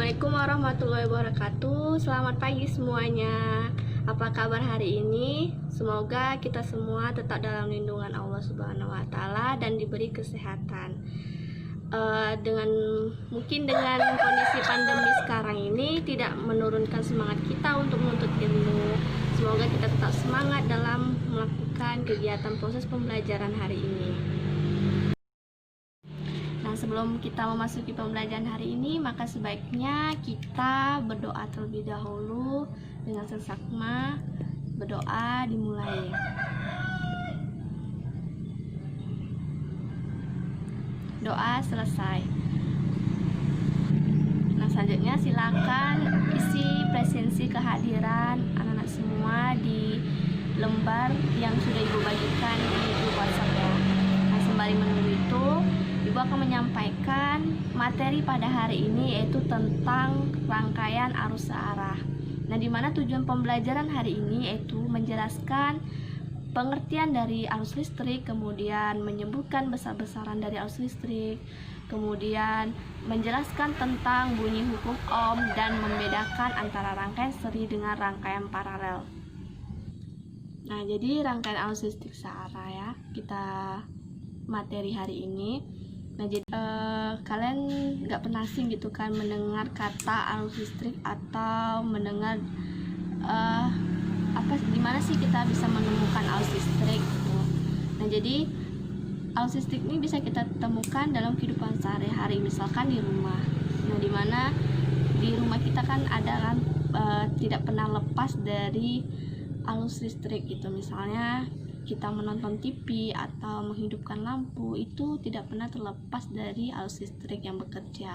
Assalamualaikum warahmatullahi wabarakatuh. Selamat pagi semuanya. Apa kabar hari ini? Semoga kita semua tetap dalam lindungan Allah Subhanahu wa taala dan diberi kesehatan. Mungkin dengan kondisi pandemi sekarang ini tidak menurunkan semangat kita untuk menuntut ilmu. Semoga kita tetap semangat dalam melakukan kegiatan proses pembelajaran hari ini. Nah, sebelum kita memasuki pembelajaran hari ini, maka sebaiknya kita berdoa terlebih dahulu dengan sesakma. Berdoa dimulai. Doa selesai. Nah, selanjutnya silakan isi presensi kehadiran anak-anak semua di lembar yang sudah Ibu bagikan di grup WhatsApp ya. Nah, sembari menunggu itu, Ibu akan menyampaikan materi pada hari ini, yaitu tentang rangkaian arus searah. Nah, di mana tujuan pembelajaran hari ini yaitu menjelaskan pengertian dari arus listrik, kemudian menyebutkan besar-besaran dari arus listrik, kemudian menjelaskan tentang bunyi hukum Ohm dan membedakan antara rangkaian seri dengan rangkaian paralel. Nah, jadi rangkaian arus listrik searah ya, kita materi hari ini. Nah, jadi kalian nggak pernah asing gitu kan mendengar kata arus listrik atau mendengar gimana sih kita bisa menemukan arus listrik gitu. Nah, jadi arus listrik ini bisa kita temukan dalam kehidupan sehari-hari, misalkan di rumah. Nah, dimana di rumah kita kan ada kan tidak pernah lepas dari arus listrik gitu. Misalnya kita menonton TV atau menghidupkan lampu, itu tidak pernah terlepas dari arus listrik yang bekerja.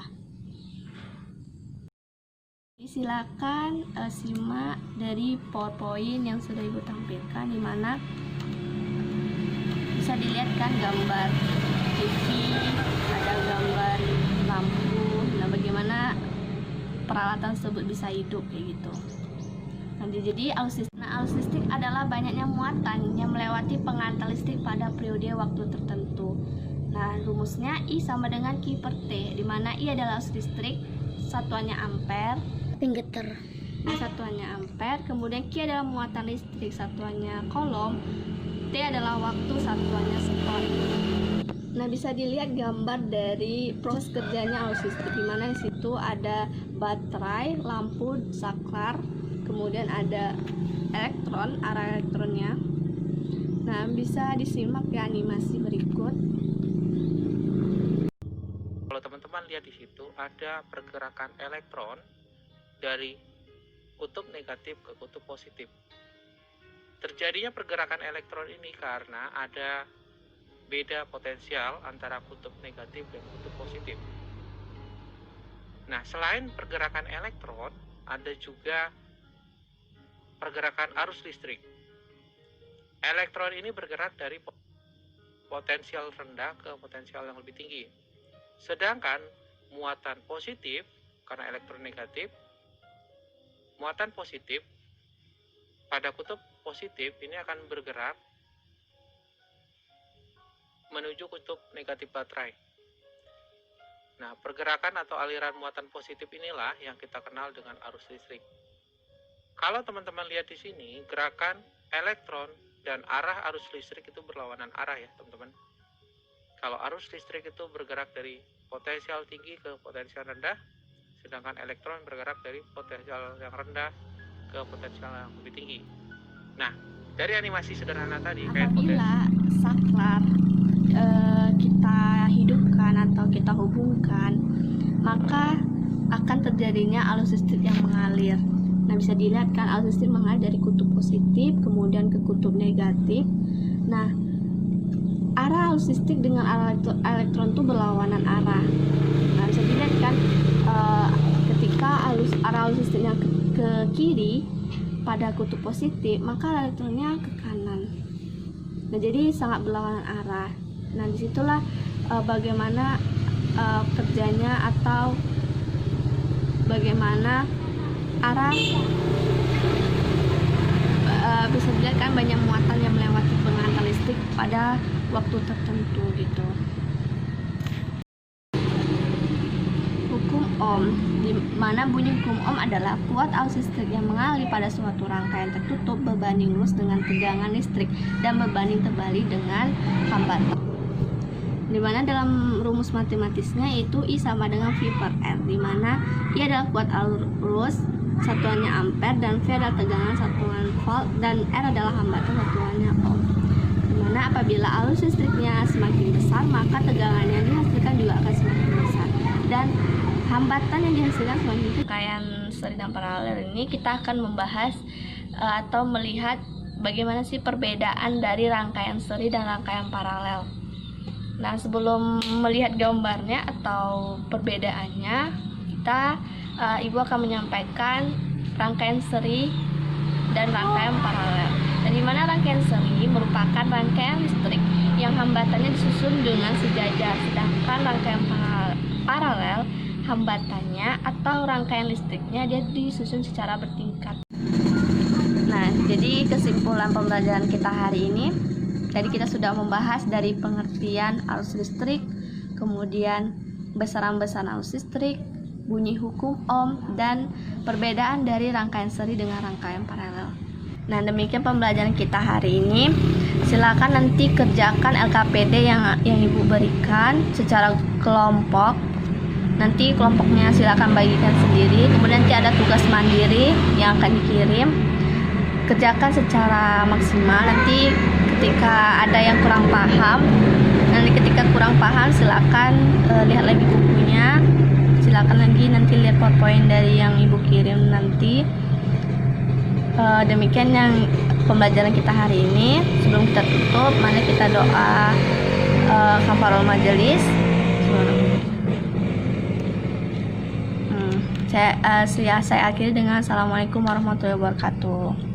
Silakan simak dari PowerPoint yang sudah Ibu tampilkan, di mana bisa dilihat kan gambar TV, ada gambar lampu. Nah, bagaimana peralatan tersebut bisa hidup kayak gitu. Jadi arus listrik adalah banyaknya muatan yang melewati pengantar listrik pada periode waktu tertentu. Nah, rumusnya I sama dengan Q per T, di mana I adalah arus listrik, satuannya ampere, satuannya ampere, kemudian Q adalah muatan listrik, satuannya coulomb, T adalah waktu, satuannya sekon. Nah, bisa dilihat gambar dari proses kerjanya arus listrik, di mana di situ ada baterai, lampu, saklar, kemudian ada elektron, arah elektronnya. Nah, bisa disimak ya animasi berikut. Kalau teman-teman lihat di situ ada pergerakan elektron dari kutub negatif ke kutub positif. Terjadinya pergerakan elektron ini karena ada beda potensial antara kutub negatif dan kutub positif. Nah, selain pergerakan elektron, ada juga pergerakan arus listrik. Elektron ini bergerak dari potensial rendah ke potensial yang lebih tinggi. Sedangkan muatan positif, karena elektron negatif, muatan positif pada kutub positif ini akan bergerak menuju kutub negatif baterai. Nah, pergerakan atau aliran muatan positif inilah yang kita kenal dengan arus listrik. Kalau teman-teman lihat di sini, gerakan elektron dan arah arus listrik itu berlawanan arah ya, teman-teman. Kalau arus listrik itu bergerak dari potensial tinggi ke potensial rendah, sedangkan elektron bergerak dari potensial yang rendah ke potensial yang lebih tinggi. Nah, dari animasi sederhana tadi, apabila saklar kita hidupkan atau kita hubungkan, maka akan terjadinya arus listrik yang mengalir. Nah, bisa dilihat kan arus listrik mengalir dari kutub positif kemudian ke kutub negatif. Nah, arah arus listrik dengan arah elektron itu berlawanan arah. Nah, bisa dilihat kan ketika arah arus listriknya ke kiri pada kutub positif, maka elektronnya ke kanan. Nah, jadi sangat berlawanan arah. Nah, disitulah bagaimana kerjanya atau bagaimana arah bisa dilihat kan banyak muatan yang melewati pengantar listrik pada waktu tertentu gitu. Hukum ohm, di mana bunyi hukum ohm adalah kuat arus listrik yang mengalir pada suatu rangkaian tertutup berbanding lurus dengan tegangan listrik dan berbanding terbalik dengan hambatan. Di mana dalam rumus matematisnya itu I sama dengan V per R, di mana I adalah kuat arus satuannya ampere dan V adalah tegangan satuan volt dan R adalah hambatan satuannya ohm. Di mana apabila arus listriknya semakin besar maka tegangannya dihasilkan juga akan semakin besar dan hambatan yang dihasilkan semakin kecil. Rangkaian seri dan paralel ini kita akan membahas atau melihat bagaimana sih perbedaan dari rangkaian seri dan rangkaian paralel. Nah, sebelum melihat gambarnya atau perbedaannya, Ibu akan menyampaikan rangkaian seri dan rangkaian paralel. Dan di mana rangkaian seri merupakan rangkaian listrik yang hambatannya disusun dengan sejajar, sedangkan rangkaian paralel hambatannya atau rangkaian listriknya dia disusun secara bertingkat. Nah, jadi kesimpulan pembelajaran kita hari ini, tadi kita sudah membahas dari pengertian arus listrik, kemudian besaran-besaran arus listrik, bunyi hukum ohm, dan perbedaan dari rangkaian seri dengan rangkaian paralel. Nah, demikian pembelajaran kita hari ini. Silakan nanti kerjakan LKPD yang Ibu berikan secara kelompok. Nanti kelompoknya silakan bagikan sendiri. Kemudian nanti ada tugas mandiri yang akan dikirim. Kerjakan secara maksimal. Nanti ketika ada yang kurang paham, silakan lihat lagi bukunya. Silakan lagi nanti lihat PowerPoint dari yang Ibu kirim nanti. Demikian yang pembelajaran kita hari ini. Sebelum kita tutup, mari kita doa kafarul majelis. Saya akhiri dengan Assalamualaikum warahmatullahi wabarakatuh.